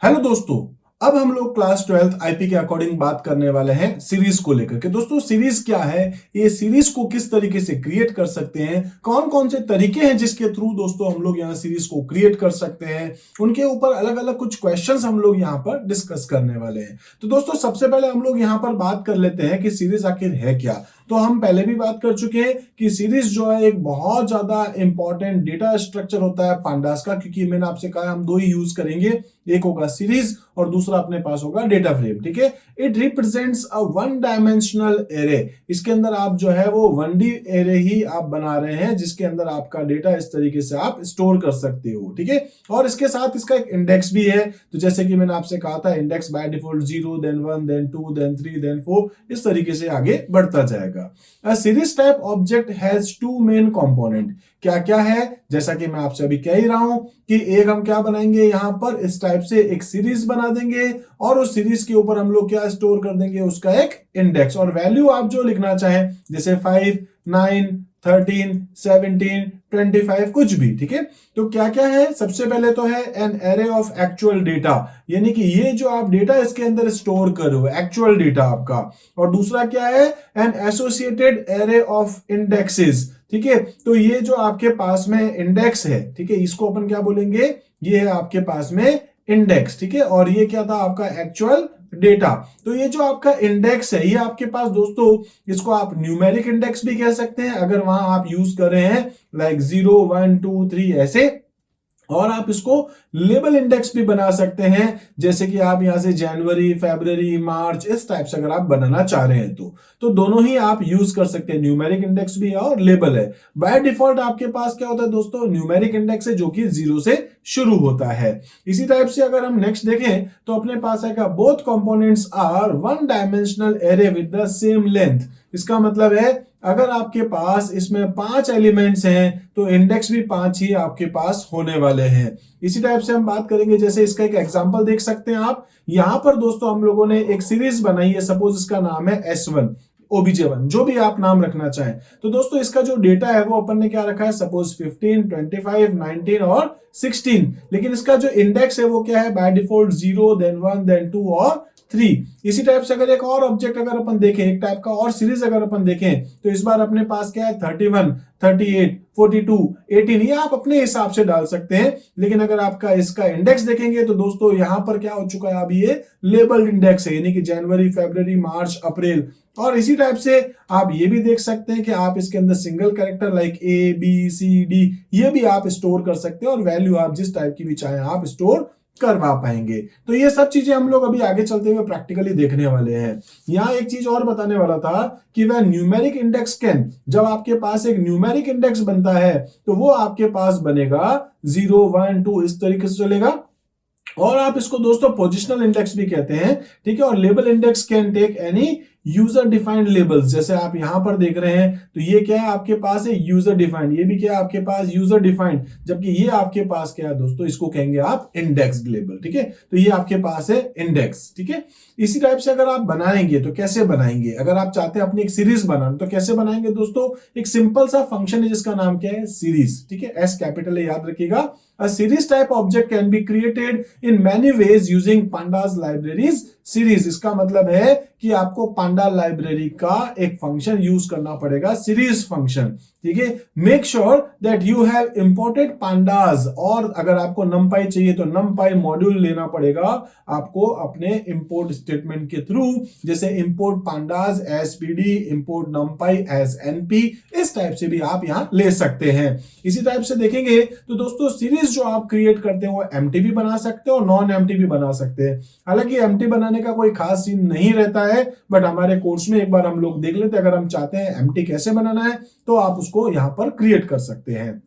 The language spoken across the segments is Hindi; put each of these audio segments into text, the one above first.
हेलो दोस्तों। अब हम लोग क्लास 12th आईपी के अकॉर्डिंग बात करने वाले हैं सीरीज को लेकर के। दोस्तों सीरीज क्या है, ये सीरीज को किस तरीके से क्रिएट कर सकते हैं, कौन कौन से तरीके हैं जिसके थ्रू दोस्तों हम लोग यहाँ सीरीज को क्रिएट कर सकते हैं, उनके ऊपर अलग अलग कुछ क्वेश्चंस हम लोग यहाँ पर डिस्कस करने वाले हैं। तो दोस्तों सबसे पहले हम लोग यहाँ पर बात कर लेते हैं कि सीरीज आखिर है क्या। तो हम पहले भी बात कर चुके हैं कि सीरीज जो है एक बहुत ज्यादा इंपॉर्टेंट डेटा स्ट्रक्चर होता है पांडास का, क्योंकि मैंने आपसे कहा हम दो ही यूज करेंगे, एक होगा सीरीज और दूसरा अपने पास होगा डेटा फ्रेम। ठीक है, it represents a one dimensional array. इसके अंदर आप जो है वो 1D एरे ही आप बना रहे हैं जिसके अंदर आपका डेटा इस तरीके से आप स्टोर कर सकते हो। ठीक है, और इसके साथ इसका एक इंडेक्स भी है। तो जैसे कि मैंने आपसे कहा था, index by default 0 then 1 then 2 then 3 then 4 इस तरीके से आगे बढ़ता जाएगा। A series type object has two main component। क्या क्या है, जैसा कि मैं आपसे अभी कह ही रहा हूं कि एक हम क्या बनाएंगे, यहां पर इस टाइप से एक सीरीज बना देंगे और उस सीरीज के ऊपर हम लोग क्या स्टोर कर देंगे, उसका एक इंडेक्स और वैल्यू आप जो लिखना चाहें, जैसे 5 9 13 17 25 कुछ भी। ठीक है, तो क्या क्या है, सबसे पहले तो है an array of actual data, यानी कि ये जो आप डेटा इसके अंदर स्टोर कर रहे हो एक्चुअल डेटा आपका। और दूसरा क्या है, an associated array of indexes. ठीक है, तो ये जो आपके पास में इंडेक्स है, ठीक है, इसको अपन क्या बोलेंगे, ये है आपके पास में इंडेक्स। ठीक है, और ये क्या था आपका एक्चुअल डेटा। तो ये जो आपका इंडेक्स है, ये आपके पास दोस्तों, इसको आप न्यूमेरिक इंडेक्स भी कह सकते हैं अगर वहां आप यूज कर रहे हैं, लाइक 0 1 2 3 ऐसे। और आप इसको लेबल इंडेक्स भी बना सकते हैं, जैसे कि आप यहां से जनवरी फरवरी मार्च इस टाइप से अगर आप बनाना चाह रहे हैं तो दोनों ही आप यूज कर सकते हैं, न्यूमेरिक इंडेक्स भी है और लेबल है। बाय डिफॉल्ट आपके पास क्या होता है दोस्तों, न्यूमेरिक इंडेक्स है जो कि 0 से शुरू होता है। इसी टाइप से अगर हम नेक्स्ट देखें तो अपने पास है both components are one dimensional array with the same length. इसका मतलब है अगर आपके पास इसमें 5 एलिमेंट्स हैं तो इंडेक्स भी 5 ही आपके पास होने वाले हैं। इसी टाइप से हम बात करेंगे, जैसे इसका एक एग्जांपल देख सकते हैं आप। यहां पर दोस्तों हम लोगों ने एक सीरीज बनाई है, सपोज इसका नाम है S1 OBJ1, जो भी आप नाम रखना चाहें। तो दोस्तों इसका जो डेटा है वो अपन ने क्या रखा है, सपोज 15 25 19 और 16, लेकिन इसका जो इंडेक्स है वो क्या है, बाय डिफॉल्ट 0 देन 1 देन 2 और 3। इसी टाइप से अगर एक और ऑब्जेक्ट अगर अपन देखें, एक टाइप का और सीरीज अगर अपन देखें, तो इस बार अपने पास क्या है, 31 38 42 18, ये आप अपने हिसाब से डाल सकते हैं। लेकिन अगर आपका इसका इंडेक्स देखेंगे तो दोस्तों यहां पर क्या हो चुका है, अभी ये लेबल इंडेक्स है, यानी कि जनवरी फरवरी मार्च अप्रैल। और इसी टाइप से आप ये भी देख सकते हैं कि आप इसके अंदर सिंगल कैरेक्टर लाइक ABCD ये भी आप स्टोर कर सकते हैं और वैल्यू आप जिस टाइप की भी चाहें आप स्टोर करवा पाएंगे। तो ये सब चीजें हम लोग अभी आगे चलते हुए प्रैक्टिकली देखने वाले हैं। यहां एक चीज और बताने वाला था कि वह न्यूमेरिक इंडेक्स कैन, जब आपके पास एक न्यूमेरिक इंडेक्स बनता है तो वो आपके पास बनेगा 0 1 2 इस तरीके से चलेगा। और आप इसको दोस्तों पोजिशनल इंडेक्स भी कहते हैं। ठीक है, और label index can take any user defined labels, जैसे आप यहां पर देख रहे हैं तो ये क्या है आपके पास है यूजर डिफाइंड, ये भी क्या है आपके पास यूजर डिफाइंड, जबकि ये आपके पास क्या है दोस्तों, इसको कहेंगे आप इंडेक्स लेबल। ठीक है, तो ये आपके पास है इंडेक्स। ठीक है, इसी टाइप से अगर आप बनाएंगे तो कैसे बनाएंगे, अगर आप चाहते हैं अपनी एक सीरीज बनाना तो कैसे बनाएंगे दोस्तों, एक सिंपल सा फंक्शन है जिसका नाम क्या है, सीरीज। ठीक है, S कैपिटल है, याद रखिएगा। A series type object can be created in many ways using pandas libraries series। इसका मतलब है कि आपको पांडा लाइब्रेरी का एक फंक्शन यूज करना पड़ेगा, सीरीज फंक्शन। ठीक है, make sure that you have imported pandas, और अगर आपको numpy चाहिए तो numpy मॉड्यूल लेना पड़ेगा आपको अपने इंपोर्ट स्टेटमेंट के थ्रू, जैसे import pandas as pd, import numpy as np, इस टाइप से भी आप यहां ले सकते हैं। इसी टाइप से देखेंगे तो दोस्तों सीरीज जो आप क्रिएट करते हैं वो एम्प्टी भी बना सकते हो और नॉन एम्प्टी भी बना सकते हैं। हालांकि एम्प्टी बनाने का कोई खास सीन नहीं रहता है, बट हमारे कोर्स में एक बार हम लोग देख लेते हैं, अगर हम चाहते हैं एम्प्टी कैसे बनाना है तो आप उसको यहां पर क्रिएट कर सकते हैं।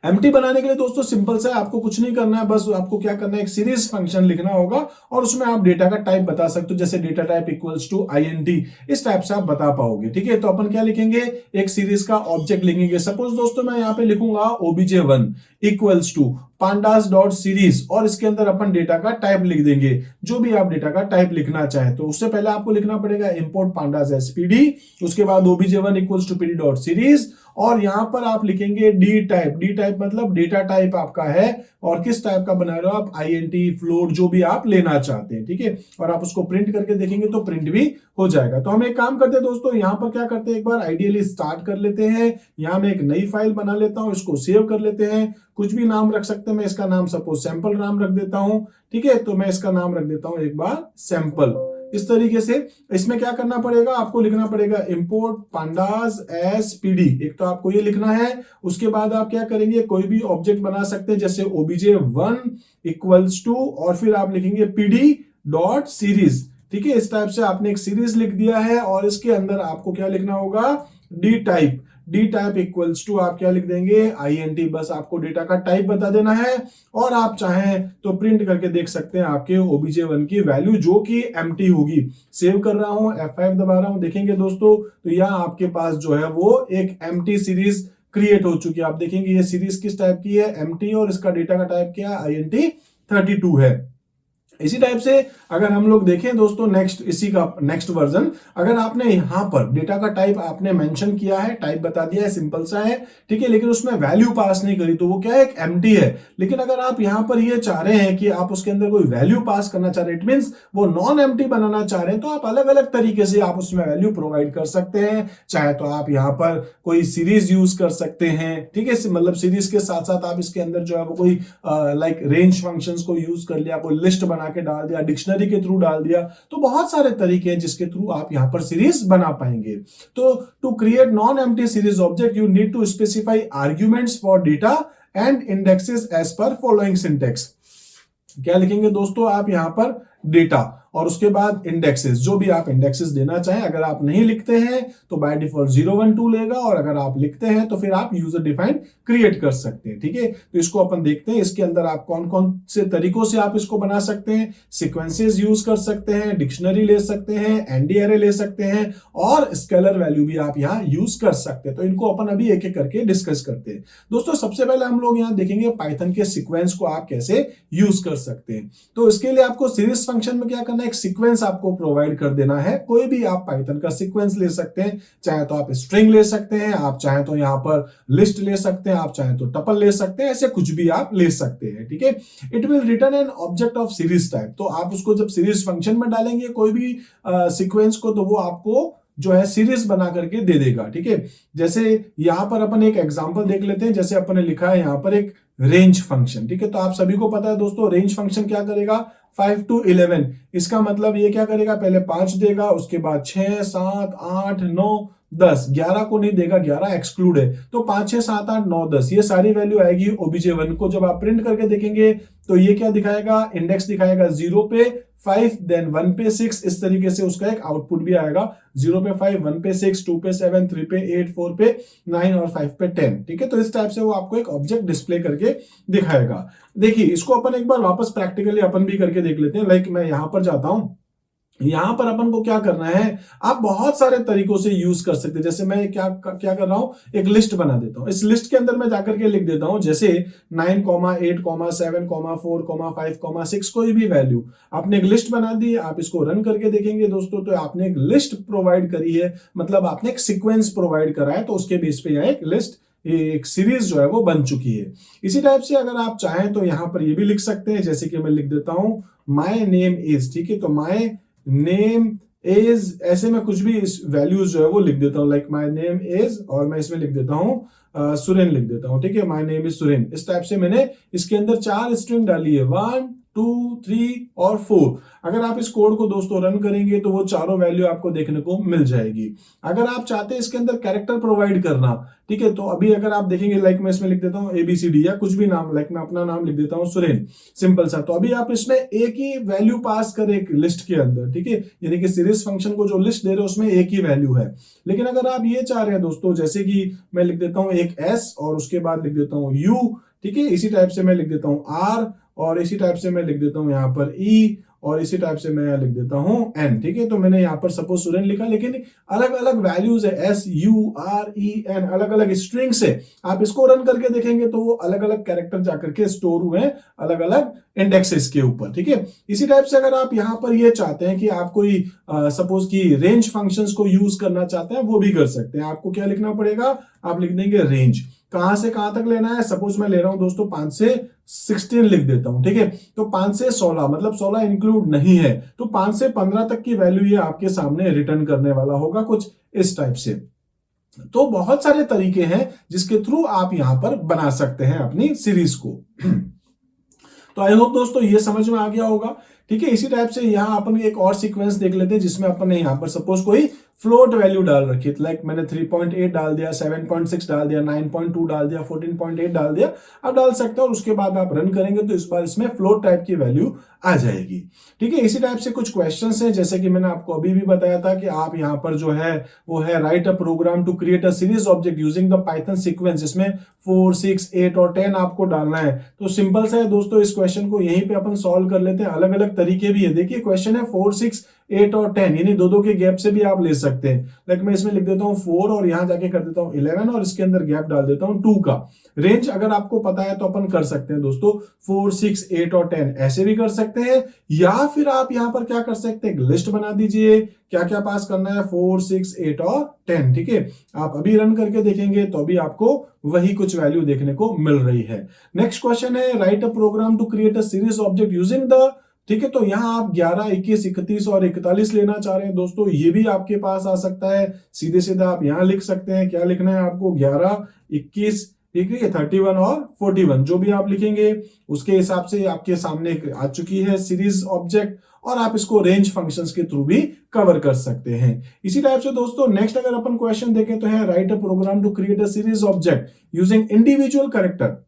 एम्प्टी बनाने के लिए दोस्तों सिंपल सा है, आपको कुछ नहीं करना है, बस आपको क्या करना है, एक सीरीज फंक्शन लिखना होगा और उसमें आप डेटा का टाइप बता सकते हो, जैसे data type equals to INT, इस टाइप से आप बता पाओगे। ठीक है, तो अपन क्या लिखेंगे, एक सीरीज का ऑब्जेक्ट लिखेंगे। सपोज दोस्तों मैं यहाँ पे लिखूंगा OBJ1 equals to pandas dot series, और इसके अंदर अपन डेटा का टाइप लिख देंगे, जो भी आप डेटा का टाइप लिखना चाहे। तो उससे पहले आपको लिखना पड़ेगा इंपोर्ट pandas as pd, उसके बाद OBJ1 equals to pd dot series, और यहां पर आप लिखेंगे डी टाइप। डी टाइप मतलब डेटा टाइप आपका है और किस टाइप का बना रहे हो आप, आईएनटी, फ्लोट, जो भी आप लेना चाहते हैं, ठीक है। और आप उसको प्रिंट करके देखेंगे तो प्रिंट भी हो जाएगा। तो हम एक काम करते हैं दोस्तों, यहां पर क्या करते हैं, एक बार आइडियली स्टार्ट कर लेते हैं। यहां मैं एक नई फाइल बना लेता हूं, इसको सेव कर लेते हैं। कुछ भी नाम रख सकते हैं, मैं इसका नाम सपोज सैंपल नाम रख देता हूं, ठीक है। तो मैं इसका नाम रख देता हूं एक बार सैंपल। इस तरीके से इसमें क्या करना पड़ेगा, आपको लिखना पड़ेगा इंपोर्ट pandas as pd। एक तो आपको ये लिखना है, उसके बाद आप क्या करेंगे, कोई भी ऑब्जेक्ट बना सकते हैं, जैसे obj1 इक्वल्स टू और फिर आप लिखेंगे pd डॉट सीरीज, ठीक है। इस टाइप से आपने एक सीरीज लिख दिया है और इसके अंदर आपको क्या लिखना होगा, d type. D type equals to आप क्या लिख देंगे, INT। बस आपको डेटा का टाइप बता देना है और आप चाहें तो प्रिंट करके देख सकते हैं आपके obj1 की वैल्यू जो कि एम्प्टी होगी। सेव कर रहा हूं, F5 दबा रहा हूं, देखेंगे दोस्तों तो यहां आपके पास जो है वो एक एम्प्टी सीरीज क्रिएट हो चुकी है। आप देखेंगे ये सीरीज किस टाइप की है, एम्प्टी, और इसका डेटा का टाइप क्या है, INT32 है। इसी टाइप से अगर हम लोग देखें दोस्तों नेक्स्ट, इसी का नेक्स्ट वर्जन, अगर आपने यहां पर डेटा का टाइप आपने मेंशन किया है, टाइप बता दिया है, सिंपल सा है, ठीक है, लेकिन उसमें वैल्यू पास नहीं करी तो वो क्या है, एक एम्प्टी है। लेकिन अगर आप यहां पर ये चाह रहे हैं कि आप उसके अंदर कोई वैल्यू पास करना चाह रहे हैं, इट मींस वो नॉन एम्प्टी बनाना चाह रहे हैं, तो आप अलग अलग तरीके से आप उसमें वैल्यू प्रोवाइड कर सकते हैं। चाहे तो आप यहां पर कोई सीरीज यूज कर सकते हैं, ठीक है, मतलब सीरीज के साथ साथ आप इसके अंदर जो है वो कोई लाइक रेंज फंक्शंस को यूज कर लिया, कोई लिस्ट बना के डाल दिया, डिक्शनरी के थ्रू डाल दिया। तो बहुत सारे तरीके हैं जिसके थ्रू आप यहां पर सीरीज बना पाएंगे। तो to create non empty series object you need to specify arguments for data and indexes as per following syntax. क्या लिखेंगे दोस्तों आप यहां पर, डेटा और उसके बाद इंडेक्सेस, जो भी आप इंडेक्सेस देना चाहें। अगर आप नहीं लिखते हैं तो बाय डिफॉल्ट 0 1 2 लेगा, और अगर आप लिखते हैं तो फिर आप यूजर डिफाइंड क्रिएट कर सकते हैं, ठीक है। तो इसको अपन देखते हैं, इसके अंदर आप कौन कौन से तरीकों से आप इसको बना सकते हैं। सीक्वेंसेस यूज कर सकते हैं, डिक्शनरी ले सकते हैं, एनडी एरे ले सकते हैं, और स्केलर वैल्यू भी आप यहां यूज कर सकते हैं। तो इनको अपन अभी एक एक करके डिस्कस करते हैं। दोस्तों सबसे पहले हम लोग यहां देखेंगे पाइथन के सीक्वेंस को आप कैसे यूज कर सकते हैं। तो इसके लिए आपको सीरीज फंक्शन में क्या करना, एक सीक्वेंस आपको प्रोवाइड कर देना है। कोई भी आप पाइथन का सीक्वेंस ले सकते हैं, चाहे तो आप स्ट्रिंग ले सकते हैं, आप चाहे तो यहां पर लिस्ट ले सकते हैं, आप चाहे तो टपल ले सकते हैं, ऐसे कुछ भी आप ले सकते हैं, ठीक है। It will return an object of series type. तो आप उसको जब सीरीज फंक्शन में डालेंगे कोई भी सीक्वेंस को, तो वो आपको जो है सीरीज बना करके दे देगा, ठीक है। जैसे यहां पर अपन एक एग्जांपल देख लेते हैं। जैसे अपन ने लिखा है यहां पर एक रेंज फंक्शन, ठीक है। तो आप सभी को पता है दोस्तों रेंज फंक्शन क्या करेगा, 5 to 11। इसका मतलब ये क्या करेगा, पहले 5 देगा, उसके बाद 6 7 8 9 10, 11 को नहीं देगा, 11 एक्सक्लूड है। तो 5 6 7 8 9 10 ये सारी वैल्यू आएगी obj1 को। जब आप प्रिंट करके देखेंगे तो ये क्या दिखाएगा, इंडेक्स दिखाएगा 0 पे 5, देन 1 पे 6, इस तरीके से उसका एक आउटपुट भी आएगा। 0 पे 5, 1 पे 6, 2 पे 7, 3 पे 8, 4 पे 9 और 5 पे 10, ठीक है। तो इस टाइप से वो आपको एक ऑब्जेक्ट डिस्प्ले करके दिखाएगा। देखिए इसको अपन एक बार वापस प्रैक्टिकली अपन भी करके देख लेते हैं। लाइक मैं यहां पर जाता हूं, यहां पर अपन को क्या करना है, आप बहुत सारे तरीकों से यूज कर सकते हैं। जैसे मैं क्या कर रहा हूं, एक लिस्ट बना देता हूं। इस लिस्ट के अंदर मैं जाकर के लिख देता हूं जैसे 9, 8, 7, 4, 5, 6, कोई भी वैल्यू। आपने एक लिस्ट बना दी, आप इसको रन करके देखेंगे दोस्तों तो आपने एक लिस्ट प्रोवाइड करी है, मतलब आपने एक सीक्वेंस प्रोवाइड करा है। तो उसके बेस पे यहां एक लिस्ट, एक सीरीज जो है वो बन चुकी है। इसी टाइप से अगर आप चाहें तो यहां पर ये भी लिख सकते हैं, जैसे कि मैं लिख देता हूं माई नेम इज, ठीक है। तो माई नेम इज, ऐसे में कुछ भी इस वैल्यूज जो है वो लिख देता हूं, लाइक माय नेम इज, और मैं इसमें लिख देता हूं सुरेन लिख देता हूं, ठीक है। My name is Suren. इस टाइप से मैंने इसके अंदर 4 स्ट्रिंग डाली है, 1 2 3 और 4। अगर आप इस कोड को दोस्तों रन करेंगे तो वो चारों वैल्यू आपको देखने को मिल जाएगी। अगर आप चाहते हैं इसके अंदर कैरेक्टर प्रोवाइड करना, ठीक है, तो अभी अगर आप देखेंगे लाइक मैं इसमें लिख देता हूं ABCD या कुछ भी नाम, लाइक मैं अपना नाम लिख देता हूं सुरेन, सिंपल सा। तो अभी आप इसमें एक ही वैल्यू पास करें एक लिस्ट के अंदर, ठीक है, यानी कि सीरीज फंक्शन को जो लिस्ट दे रहे हो उसमें एक ही वैल्यू है। लेकिन अगर आप ये चाह रहे हैं दोस्तों, जैसे कि मैं लिख देता हूं एक S और उसके बाद लिख देता हूं U, ठीक है। इसी टाइप से मैं लिख देता हूं R और इसी टाइप से मैं लिख देता हूं यहां पर E और इसी टाइप से मैं यहाँ लिख देता हूं n, ठीक है। तो मैंने यहाँ पर सपोज सुरेन लिखा, लेकिन अलग अलग वैल्यूज है, SUREN, अलग अलग स्ट्रिंग्स है। आप इसको रन करके देखेंगे तो वो अलग अलग कैरेक्टर जाकर के स्टोर हुए हैं अलग अलग इंडेक्सेस के ऊपर, ठीक है। इसी टाइप से अगर आप यहाँ पर ये चाहते हैं कि आप कोई सपोज की रेंज फंक्शंस को यूज करना चाहते हैं, वो भी कर सकते हैं। आपको क्या लिखना पड़ेगा, आप लिख देंगे रेंज, कहां से कहां तक लेना है। सपोज मैं ले रहा हूं दोस्तों 5 से 16 लिख देता हूं, ठीक है। तो 5 से 16 मतलब 16 इंक्लूड नहीं है, तो 5 से 15 तक की वैल्यू ये आपके सामने रिटर्न करने वाला होगा, कुछ इस टाइप से। तो बहुत सारे तरीके हैं जिसके थ्रू आप यहां पर बना सकते हैं अपनी सीरीज को। तो आई होप दोस्तों ये समझ में आ गया होगा, ठीक है। इसी टाइप से यहां अपन एक और सीक्वेंस देख लेते हैं जिसमें अपन ने यहां पर सपोज कोई फ्लोट वैल्यू डाल रखी है, लाइक मैंने 3.8 डाल दिया, 7.6 डाल दिया, 9.2 डाल दिया, 14.8 डाल दिया। आप डाल सकते हो और उसके बाद आप रन करेंगे तो इस बार इसमें फ्लोट टाइप की वैल्यू आ जाएगी, ठीक है। इसी टाइप से कुछ क्वेश्चंस हैं, जैसे कि मैंने आपको अभी भी बताया था कि आप यहां पर जो है वो है write a program to create a series object using the Python sequence, जिसमें 4, 6, 8 और 10 आपको डालना है। तो सिंपल सा है दोस्तों, इस क्वेश्चन को यहीं पे अपन सॉल्व कर लेते हैं। अलग अलग तरीके भी है, देखिए क्वेश्चन है 4, 6, 8 और 10, यानी दो के गैप से भी आप ले सकते हैं। लाइक मैं इसमें लिख देता हूं 4 और यहां जाके कर देता हूं 11 और इसके अंदर गैप डाल देता हूं 2 का। रेंज अगर आपको पता है तो अपन कर सकते हैं दोस्तों 4, 6, 8 और 10 ऐसे भी कर सकते हैं, या फिर आप यहां पर क्या कर सकते हैं, एक लिस्ट बना दीजिए क्या क्या पास करना है, 4, 6, 8 और 10, ठीक है। आप अभी रन करके देखेंगे तो अभी आपको वही कुछ वैल्यू देखने को मिल रही है। नेक्स्ट क्वेश्चन है write a program to create a series object using the, ठीक है। तो यहां आप 11, 21, 31 और 41 लेना चाह रहे हैं दोस्तों, ये भी आपके पास आ सकता है। सीधे सीधे आप यहां लिख सकते हैं, क्या लिखना है आपको, 11, 21, ठीक है, 31 और 41, जो भी आप लिखेंगे उसके हिसाब से आपके सामने आ चुकी है सीरीज ऑब्जेक्ट, और आप इसको रेंज फंक्शंस के थ्रू भी कवर कर सकते हैं। इसी टाइप से दोस्तों नेक्स्ट अगर अपन क्वेश्चन देखें तो है write a program to create a series object using individual character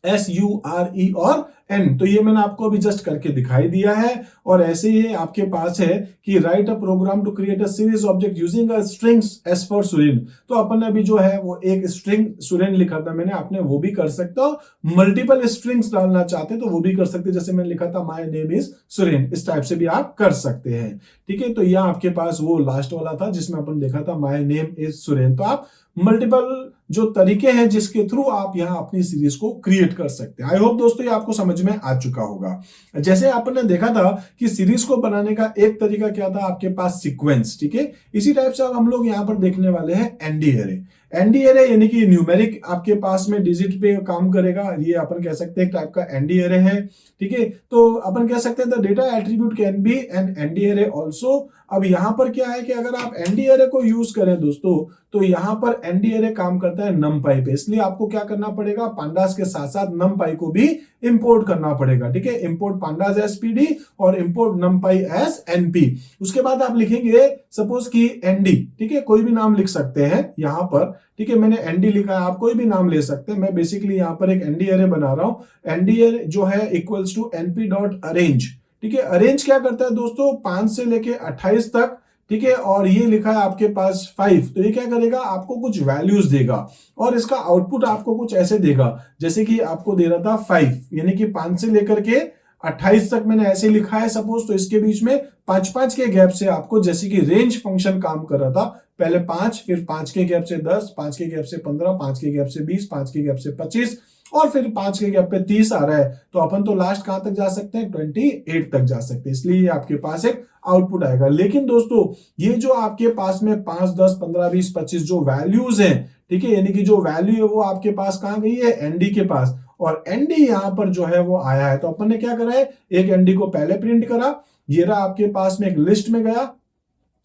SURE और N। तो ये मैंने आपको अभी जस्ट करके दिखाई दिया है। और ऐसे ही आपके पास है कि write a program to create a series object using a strings S for Suren. तो अपन ने अभी जो है वो एक स्ट्रिंग सुरेन लिखा था मैंने, आपने वो भी कर सकते हो। मल्टीपल स्ट्रिंग्स डालना चाहते तो वो भी कर सकते, जैसे मैंने लिखा था माय नेम इज सुरेन, इस टाइप से भी आप कर सकते हैं, ठीक है। तो यह आपके पास वो लास्ट वाला था जिसमें अपन देखा था माय नेम इज सुरेन। तो आप मल्टीपल जो तरीके हैं जिसके थ्रू आप यहां अपनी सीरीज को क्रिएट कर सकते हैं। आई होप दोस्तों ये आपको समझ में आ चुका होगा। जैसे आपने देखा था कि सीरीज को बनाने का एक तरीका क्या था, आपके पास सीक्वेंस, ठीक है। इसी टाइप से अब हम लोग यहां पर देखने वाले हैं एनडी एरे। एनडी एरे यानी कि न्यूमेरिक आपके पास में डिजिट पे काम करेगा, ये अपन कह सकते हैं टाइप का एनडी एरे है, ठीक है। तो अपन कह सकते हैं the data attribute can be an nd array also. अब यहां पर क्या है कि अगर आप एनडी एरे को यूज करें दोस्तों तो यहां पर एनडी एरे काम करता है numpy पे, इसलिए आपको क्या करना पड़ेगा, पांडास के साथ साथ numpy को भी इंपोर्ट करना पड़ेगा, ठीक है। इंपोर्ट पांडास एज पीडी और इंपोर्ट numpy एज एनपी। उसके बाद आप लिखेंगे सपोज की एनडी, ठीक है, कोई भी नाम लिख सकते हैं यहां पर, ठीक है। मैंने एनडी लिखा है, आप कोई भी नाम ले सकते हैं। मैं बेसिकली यहां पर एक एनडी एरे बना रहा हूं। एनडी एरे जो है equals to np dot arange, ठीक है। अरेंज क्या करता है दोस्तों, 5 से लेके 28 तक, ठीक है। और ये लिखा है आपके पास 5, तो ये क्या करेगा, आपको कुछ वैल्यूज देगा और इसका आउटपुट आपको कुछ ऐसे देगा, जैसे कि आपको दे रहा था 5, यानी कि 5 से लेकर के 28 तक मैंने ऐसे लिखा है सपोज। तो इसके बीच में 5-5 के गैप से आपको, जैसे कि रेंज फंक्शन काम कर रहा था, पहले 5, फिर 5 के गैप से 10, 5 के गैप से 15, 5 के गैप से 20, 5 के गैप से 25 और फिर 5 के गैप पे 30 आ रहा है। तो अपन तो लास्ट कहां तक जा सकते हैं, 28 तक जा सकते हैं, इसलिए आपके पास एक आउटपुट आएगा। लेकिन दोस्तों ये जो आपके पास में 5, 10, 15, 20, 25 जो वैल्यूज हैं, ठीक है, यानी कि जो वैल्यू है वो आपके पास कहां गई है, एनडी के पास, और एनडी यहां पर जो है वो आया है। तो अपन ने क्या करा है, एक एनडी को पहले प्रिंट करा, ये रहा आपके पास में एक लिस्ट में गया,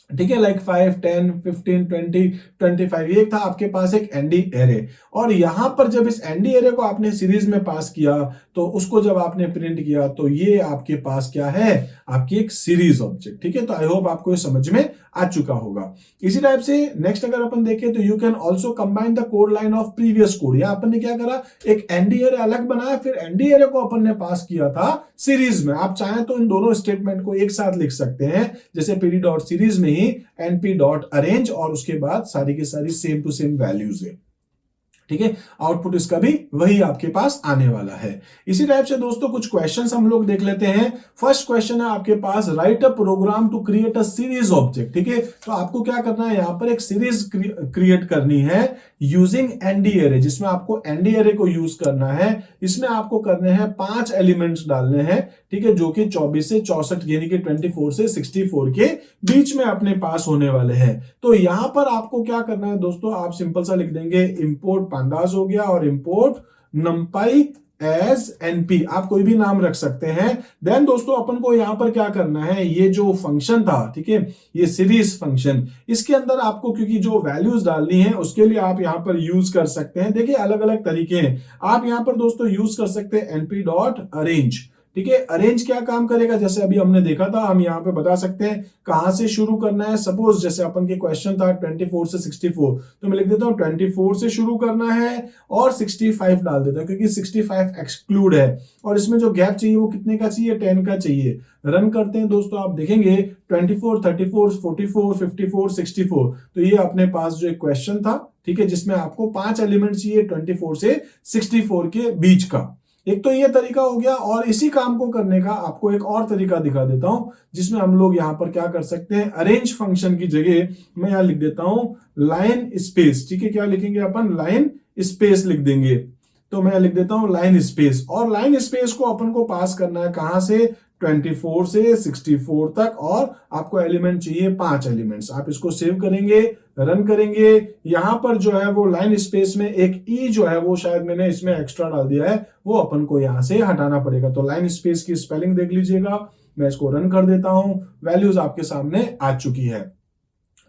ठीक है, लाइक 5, 10, 15, 20, 25, ये था आपके पास एक एनडी एरे। और यहां पर जब इस एनडी एरे को आपने सीरीज में पास किया तो उसको जब आपने प्रिंट किया तो ये आपके पास क्या है, आपकी एक सीरीज ऑब्जेक्ट, ठीक है। तो आई होप आपको ये समझ में आ चुका होगा। इसी टाइप से नेक्स्ट अगर अपन देखें तो you can also combine the code line of previous code. यहां अपन ने क्या करा, एक एनडी एरे अलग बनाया, फिर एनडी एरे को अपन ने पास किया था सीरीज में। आप चाहें तो इन दोनों स्टेटमेंट को एक साथ लिख सकते हैं, जैसे पीडी डॉट सीरीज में ही एनपी डॉट अरेंज और उसके बाद सारी की सारी सेम टू सेम वैल्यूज है, ठीक है, आउटपुट इसका भी वही आपके पास आने वाला है। इसी टाइप से दोस्तों कुछ क्वेश्चंस हम लोग देख लेते हैं। फर्स्ट क्वेश्चन है आपके पास, write a program to create a series object. ठीक है, तो आपको क्या करना है, यहां पर एक सीरीज क्रिएट करनी है यूजिंग एनडी एरे, जिसमें आपको एनडी एरे को यूज करना है। इसमें आपको करने हैं 5 एलिमेंट्स डालने हैं, ठीक है, जो कि 24 से 64 यानी कि 24 से 64 के बीच में अपने पास होने वाले हैं। तो यहां पर आपको क्या करना है दोस्तों, आप सिंपल सा लिख देंगे इंपोर्ट पांडास हो गया और इंपोर्ट नंपाई एज एनपी, आप कोई भी नाम रख सकते हैं। देन दोस्तों अपन को यहां पर क्या करना है, ये जो फंक्शन था, ठीक है, ये सीरीज फंक्शन, इसके अंदर आपको क्योंकि जो वैल्यूज डालनी है उसके लिए आप यहां पर यूज कर सकते हैं। देखिए अलग अलग तरीके हैं, आप यहां पर दोस्तों यूज कर सकते हैं एनपी डॉट अरेंज। ठीक है, अरेंज क्या काम करेगा, जैसे अभी हमने देखा था, हम यहाँ पे बता सकते हैं कहां से शुरू करना है। सपोज जैसे अपन के क्वेश्चन था 24 से 64, तो मैं लिख देता हूं 24 से शुरू करना है और 65 डाल देता हूं, क्योंकि 65 एक्सक्लूड है और इसमें जो गैप चाहिए वो कितने का चाहिए, 10 का चाहिए। रन करते हैं दोस्तों, आप देखेंगे 24, 34, 44, 54, 64, तो ये अपने पास जो एक क्वेश्चन था, ठीक है, जिसमें आपको 5 एलिमेंट चाहिए 24 से 64 के बीच का। एक तो ये तरीका हो गया, और इसी काम को करने का आपको एक और तरीका दिखा देता हूं, जिसमें हम लोग यहां पर क्या कर सकते हैं, अरेंज फंक्शन की जगह मैं यहां लिख देता हूं लाइन स्पेस। ठीक है, क्या लिखेंगे अपन, लाइन स्पेस लिख देंगे। तो मैं लिख देता हूं लाइन स्पेस, और लाइन स्पेस को अपन को पास करना है कहां से, 24 से 64 तक, और आपको एलिमेंट चाहिए 5 एलिमेंट्स। आप इसको सेव करेंगे, रन करेंगे, यहां पर जो है वो लाइन स्पेस में एक ई जो है वो शायद मैंने इसमें एक्स्ट्रा डाल दिया है, वो अपन को यहां से हटाना पड़ेगा। तो लाइन स्पेस की स्पेलिंग देख लीजिएगा, मैं इसको रन कर देता हूं, वैल्यूज आपके सामने आ चुकी है।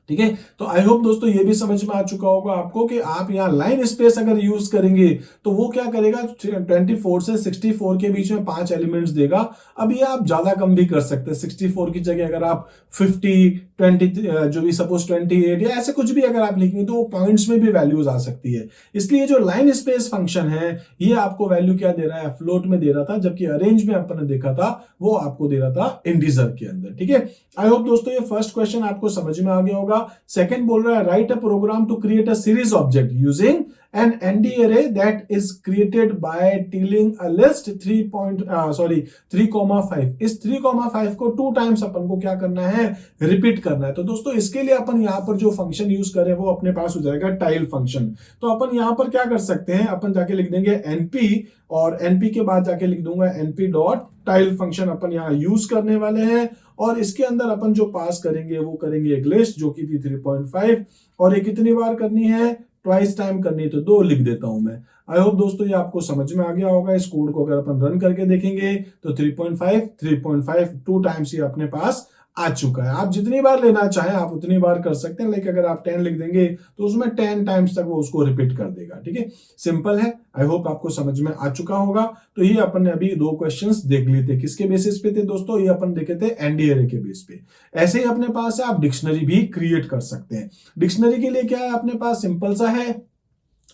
ठीक है, तो आई होप दोस्तों ये भी समझ में आ चुका होगा आपको कि आप यहाँ लाइन स्पेस अगर यूज करेंगे तो वो क्या करेगा, 24 से 64 के बीच में 5 एलिमेंट्स देगा। अब ये आप ज्यादा कम भी कर सकते हैं, 64 की जगह अगर आप 50, 20 जो भी सपोज 28 या ऐसे कुछ भी अगर आप लिखेंगे तो वो पॉइंट्स में भी वैल्यूज आ सकती है। इसलिए जो लाइन स्पेस फंक्शन है ये आपको वैल्यू क्या दे रहा है, फ्लोट में दे रहा था, जबकि अरेंज में अपन ने देखा था वो आपको दे रहा था इंटीजर के अंदर। ठीक है, आई होप दोस्तों ये फर्स्ट क्वेश्चन आपको समझ में आ गया होगा। सेकंड बोल रहा है, write a program to create a series object using an ND array that is created by tilling a list 3,5। इस 3,5 को 2 टाइम्स अपन को क्या करना है, रिपीट करना है। तो दोस्तों इसके लिए अपन यहां पर जो फंक्शन यूज करें वो अपने पास हो जाएगा टाइल फंक्शन। तो अपन यहां पर क्या कर सकते हैं, अपन जाके लिख देंगे एनपी, और एनपी के बाद जाके लिख दूंगा एनपी डॉट टाइल फंक्शन अपन यहां यूज करने वाले हैं। और इसके अंदर अपन जो पास करेंगे वो करेंगे एक लिस्ट जो कि थी 3.5, और ये कितनी बार करनी है, ट्वाइस टाइम करनी है, तो 2 लिख देता हूं मैं। आई होप दोस्तों ये आपको समझ में आ गया होगा। इस कोड को अगर अपन रन करके देखेंगे तो 3.5 2 टाइम्स ये अपने पास आ चुका है। आप जितनी बार लेना चाहें आप उतनी बार कर सकते हैं, लेकिन अगर आप 10 लिख देंगे तो उसमें 10 टाइम्स तक वो उसको रिपीट कर देगा। ठीक है, सिंपल है, आई होप आपको समझ में आ चुका होगा। तो ये अपन ने अभी 2 क्वेश्चंस देख लिए थे, किसके बेसिस पे थे दोस्तों, ये अपन देखे थे एनडी अरे के बेस पे। ऐसे ही अपने पास है, आप डिक्शनरी भी क्रिएट कर सकते हैं। डिक्शनरी के लिए क्या है अपने पास, सिंपल सा है,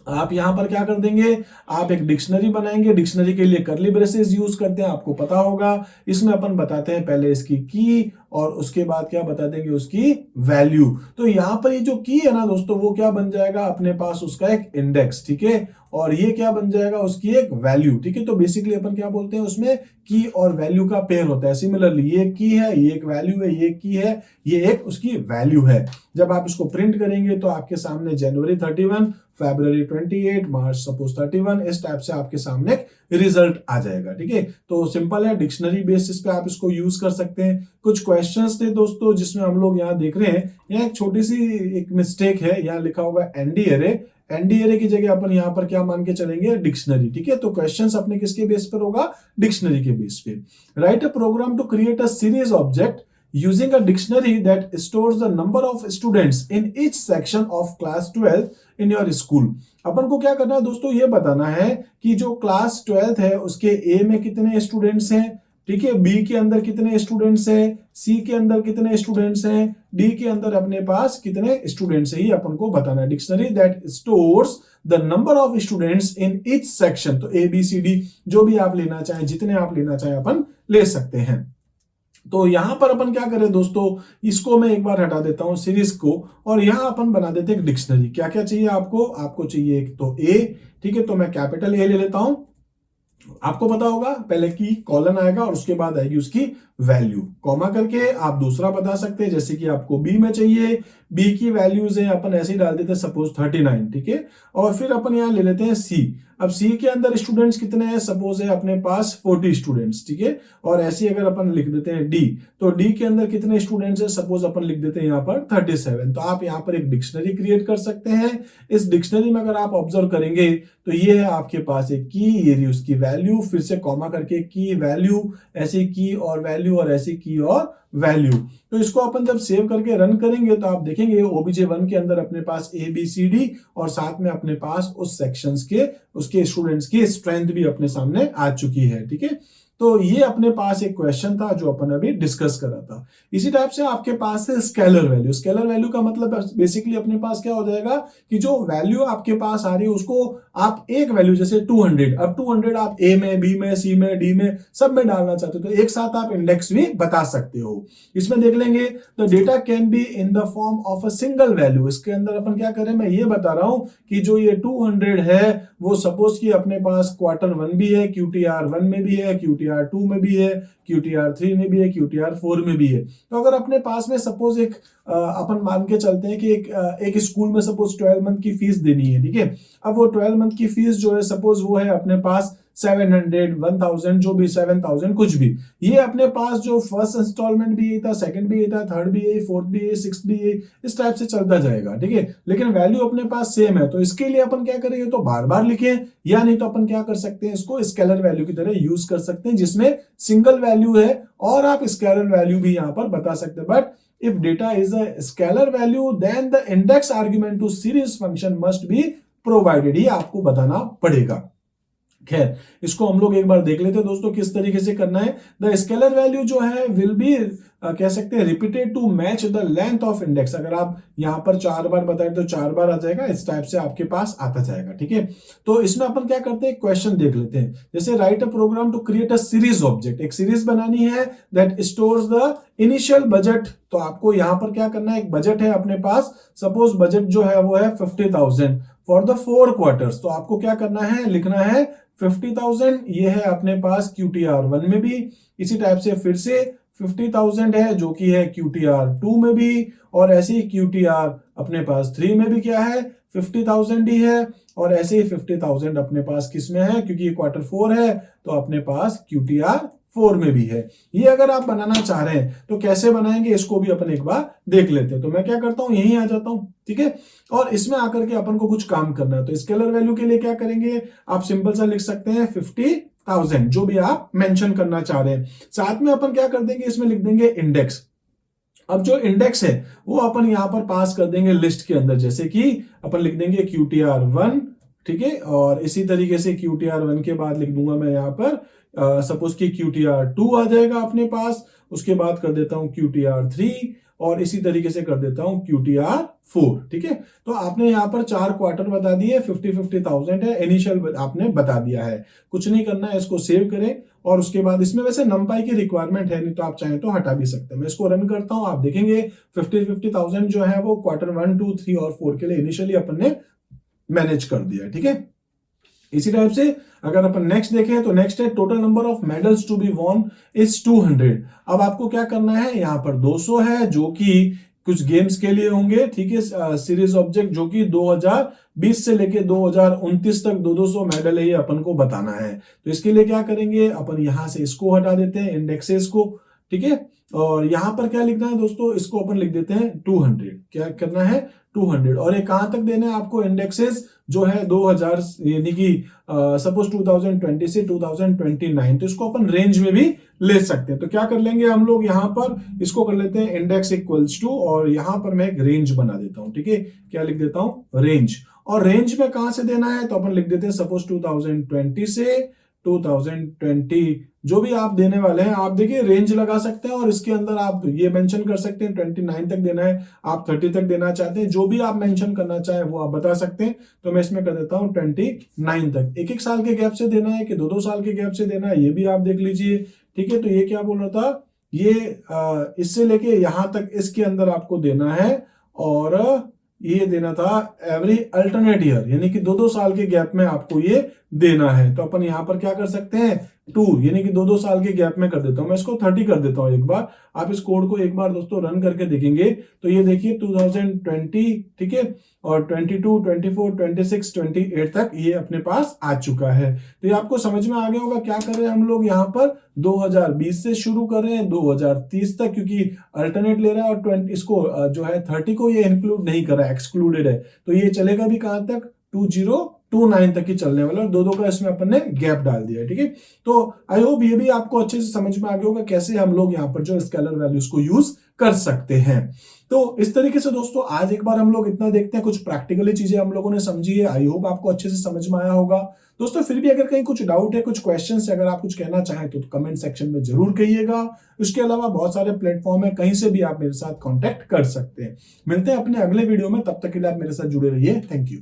आप यहां पर क्या कर देंगे, आप एक डिक्शनरी बनाएंगे। डिक्शनरी के लिए कर्ली ब्रेसेस यूज करते हैं, आपको पता होगा। इसमें अपन बताते हैं पहले इसकी की, और उसके बाद क्या बता देंगे, उसकी वैल्यू। तो यहां पर ये जो की है ना दोस्तों, वो क्या बन जाएगा अपने पास, उसका एक इंडेक्स। ठीक है, और ये क्या बन जाएगा, उसकी एक वैल्यू। ठीक है, तो बेसिकली अपन क्या बोलते हैं, उसमें की और वैल्यू का पेयर होता है। सिमिलरली ये की है, ये एक वैल्यू है, ये की है, ये एक उसकी वैल्यू है। जब आप इसको प्रिंट करेंगे तो आपके सामने जनवरी 31, फरवरी 28, मार्च सपोज 31, इस टाइप से आपके सामने रिजल्ट आ जाएगा। ठीक है, तो सिंपल है, डिक्शनरी बेसिस पे आप इसको यूज कर सकते हैं। कुछ क्वेश्चंस थे दोस्तों जिसमें हम लोग यहाँ देख रहे हैं, यहाँ एक छोटी सी एक मिस्टेक है, यहाँ लिखा होगा एनडी अरे। एनडी अरे की जगह अपन यहाँ पर क्या मान के चलेंगे, डिक्शनरी। ठीक है, तो क्वेश्चंस अपने किसके बेस पर होगा, डिक्शनरी के बेस पे। Write a program to create a series object using a dictionary that stores the number of students in each section of class 12 in your school। अपन को क्या करना है दोस्तों, ये बताना है कि जो क्लास 12 है उसके ए में कितने स्टूडेंट्स हैं, ठीक है, बी के अंदर कितने स्टूडेंट्स हैं, सी के अंदर कितने स्टूडेंट्स हैं, डी के अंदर अपने पास कितने स्टूडेंट्स हैं, ये अपन को बताना है। Dictionary that stores the number of students in each section. तो ए बी सी डी जो भी आप लेना चाहें, जितने आप लेना चाहें अपन ले सकते हैं। तो यहां पर अपन क्या करें दोस्तों, इसको मैं एक बार हटा देता हूं सीरीज को, और यहां अपन बना देते हैं एक डिक्शनरी। क्या क्या चाहिए आपको, आपको चाहिए एक तो ए, ठीक है, तो मैं कैपिटल ए ले लेता हूं। आपको पता होगा पहले की कॉलन आएगा और उसके बाद आएगी उसकी वैल्यू, कॉमा करके आप दूसरा बता सकते हैं। जैसे कि आपको बी में चाहिए, बी की वैल्यूज है, अपन ऐसे ही डाल देते हैं सपोज 39, ठीक है। और फिर अपन यहां ले लेते हैं सी। अब सी के अंदर स्टूडेंट्स कितने हैं, सपोज है अपने पास 40 स्टूडेंट्स, ठीक है। और ऐसे ही अगर अपन लिख देते हैं डी, तो डी के अंदर कितने स्टूडेंट्स हैं, सपोज अपन लिख देते हैं यहाँ पर 37। तो आप यहाँ पर एक डिक्शनरी क्रिएट कर सकते हैं। इस डिक्शनरी में अगर आप ऑब्जर्व करेंगे तो ये है आपके पास एक की, ये उसकी वैल्यू, फिर से कॉमा करके की वैल्यू, ऐसी की और वैल्यू, और ऐसी की और वैल्यू। तो इसको अपन जब सेव करके रन करेंगे तो आप देखेंगे OBJ1 के अंदर अपने पास ABCD और साथ में अपने पास उस सेक्शंस के उसके स्टूडेंट्स की स्ट्रेंथ भी अपने सामने आ चुकी है, ठीक है। तो ये अपने पास एक क्वेश्चन था जो अपन अभी डिस्कस कर रहा था। इसी टाइप से आपके पास है स्केलर वैल्यू। स्केलर वैल्यू का मतलब बेसिकली अपने पास क्या हो जाएगा कि जो वैल्यू आपके पास आ रही है उसको आप एक वैल्यू, जैसे 200, अब 200 आप ए में, बी में, सी में, डी में सब में डालना चाहते हो तो एक साथ आप इंडेक्स भी बता सकते हो। इसमें देख लेंगे the data can be in the form of a single value. इसके अंदर अपन क्या करें, मैं ये बता रहा हूं कि जो ये 200 है वो सपोज कि अपने पास Q1 भी है, QTR1 में भी है, QTR2 में भी है, QTR3 में भी है, QTR4 में भी है। तो अगर अपने पास में सपोज एक अपन मान के चलते हैं कि एक स्कूल में सपोज 12 मंथ की फीस देनी है, ठीक है। अब वो 12 मंथ की फीस जो है सपोज वो है अपने पास 700, 1000, जो भी 7000 कुछ भी। ये अपने पास जो फर्स्ट इंस्टॉलमेंट भी यही था, सेकंड भी यही था, थर्ड भी यही, फोर्थ भी यही, सिक्स्थ भी यही, इस टाइप से चलता जाएगा, ठीक है। लेकिन वैल्यू अपने पास सेम है, तो इसके लिए अपन क्या करेंगे, तो बार बार लिखें, या नहीं तो अपन क्या कर सकते हैं, इसको स्केलर वैल्यू की तरह यूज कर सकते हैं जिसमें सिंगल वैल्यू है और आप स्केलर वैल्यू भी यहां पर बता सकते हैं। But if data is a scalar value then the index argument to series function must be provided, ये आपको बताना पड़ेगा। खैर, इसको हम लोग एक बार देख लेते हैं दोस्तों किस तरीके से करना है। द स्केलर वैल्यू जो है विल बी कह सकते हैं repeated to match the length of index. अगर आप यहां पर 4 बार बताए तो 4 बार आ जाएगा, इस टाइप से आपके पास आता जाएगा, ठीक है। तो इसमें अपन क्या करते हैं, क्वेश्चन देख लेते हैं। जैसे write a program to create a series object, एक सीरीज बनानी है that stores the initial budget. तो आपको यहां पर क्या करना है, एक बजट है अपने पास, सपोज बजट जो है वो है 50,000 फॉर द 4 क्वार्टर्स। तो आपको क्या करना है, लिखना है 50,000, ये है अपने पास QTR1 में भी, इसी टाइप से फिर से 50,000 है जो कि है QTR2 में भी, और ऐसे ही QTR अपने पास 3 में भी क्या है 50,000 ही है, और ऐसे ही 50,000 अपने पास किस में है, क्योंकि ये Q4 है तो अपने पास QTR4 में भी है। ये अगर आप बनाना चाह रहे हैं तो कैसे बनाएंगे, इसको भी अपन एक बार देख लेते हैं। तो मैं क्या करता हूं, यहीं आ जाता हूं, ठीक है। और इसमें आकर के अपन को कुछ काम करना है। तो स्केलर वैल्यू के लिए क्या करेंगे, आप सिंपल सा लिख सकते हैं 50,000, जो भी आप मेंशन करना चाह रहे हैं। साथ में अपन क्या कर देंगे, इसमें लिख देंगे इंडेक्स। अब जो इंडेक्स है वो अपन यहां पर पास कर देंगे लिस्ट के अंदर, जैसे कि अपन लिख देंगे QTR1, ठीक है। और इसी तरीके से QTR1 के बाद लिख दूंगा मैं यहां पर सपोज कि QTR2 आ जाएगा अपने पास, उसके बाद कर देता हूं QTR3, और इसी तरीके से कर देता हूं QTR4, ठीक है। तो आपने यहां पर 4 क्वार्टर बता दिए, 50,000 है, इनिशियल आपने बता दिया है। कुछ नहीं करना है, इसको सेव करें, और उसके बाद इसमें वैसे नंपाई की रिक्वायरमेंट है नहीं, तो आप चाहें तो हटा भी सकते हैं। मैं इसको रन करता हूं, आप देखेंगे 50,000 जो है वो Q1, 2, 3 और 4 के लिए इनिशियली अपन ने मैनेज कर दिया, ठीक है। इसी टाइप से अगर अपन नेक्स्ट देखें तो नेक्स्ट है total number of medals to be won is 200। अब आपको क्या करना है, यहां पर 200 है जो कि कुछ गेम्स के लिए होंगे, ठीक है। सीरीज ऑब्जेक्ट जो कि 2020 से लेके 2029 तक 200 मेडल है, ये अपन को बताना है। तो इसके लिए क्या करेंगे, अपन यहां से इसको हटा देते हैं, इंडेक्सेस को, ठीक है। और यहां पर क्या लिखना है दोस्तों, इसको अपन लिख देते हैं 200। क्या करना है, 200। और ये कहां तक देना है आपको, इंडेक्सेस जो है 2000 यानी कि सपोज 2020 से 2029, तो इसको अपन रेंज में भी ले सकते हैं। तो क्या कर लेंगे हम लोग, यहां पर इसको कर लेते हैं इंडेक्स इक्वल्स टू, और यहां पर मैं एक रेंज बना देता हूं, ठीक है। क्या लिख देता हूं, रेंज। और रेंज में कहां से देना है, तो अपन लिख देते हैं सपोज 2020 से 2020, जो भी आप देने वाले हैं आप देखिए रेंज लगा सकते हैं, और इसके अंदर आप ये मेंशन कर सकते हैं 29 तक देना है, आप 30 तक देना चाहते हैं, जो भी आप मेंशन करना चाहें वो आप बता सकते हैं। तो मैं इसमें कर देता हूं 29 तक। एक एक साल के गैप से देना है कि 2-2 साल के गैप से देना है, ये भी आप देख लीजिए, ठीक है। तो ये क्या बोल रहा था, ये इससे लेके यहां तक इसके अंदर आपको देना है, और ये देना था एवरी अल्टरनेट ईयर, यानी कि 2-2 साल के गैप में आपको ये देना है। तो अपन यहां पर क्या कर सकते हैं, 2 यानी कि 2-2 साल के गैप में कर देता हूं, मैं इसको 30 कर देता हूं एक बार। आप इस कोड को एक बार दोस्तों रन करके देखेंगे तो ये देखिए 2020, ठीक है, और 22, 24, 26, 28 तक ये अपने पास आ चुका है। तो ये आपको समझ में आ गया होगा क्या कर रहे हैं हम लोग यहाँ पर, 2020 से शुरू कर रहे हैं 2030 तक, क्योंकि अल्टरनेट ले रहा है, और 20 इसको जो है 30 को ये इंक्लूड नहीं कर रहा है, एक्सक्लूडेड है। तो ये चलेगा भी कहां तक, 2029 तक ही चलने वाला, और दो का इसमें अपन ने गैप डाल दिया है, ठीक है। तो आई होप ये भी आपको अच्छे से समझ में आ गया होगा कैसे हम लोग यहाँ पर जो स्केलर वैल्यूज को यूज कर सकते हैं। तो इस तरीके से दोस्तों आज एक बार हम लोग इतना देखते हैं, कुछ प्रैक्टिकली चीजें हम लोगों ने समझी है, आई होप आपको अच्छे से समझ में आया होगा। दोस्तों फिर भी अगर कहीं कुछ डाउट है, कुछ क्वेश्चन है, अगर आप कुछ कहना चाहें तो कमेंट सेक्शन में जरूर कहिएगा। इसके अलावा बहुत सारे प्लेटफॉर्म है, कहीं से भी आप मेरे साथ कॉन्टेक्ट कर सकते हैं। मिलते हैं अपने अगले वीडियो में, तब तक के लिए आप मेरे साथ जुड़े रहिए। Thank you.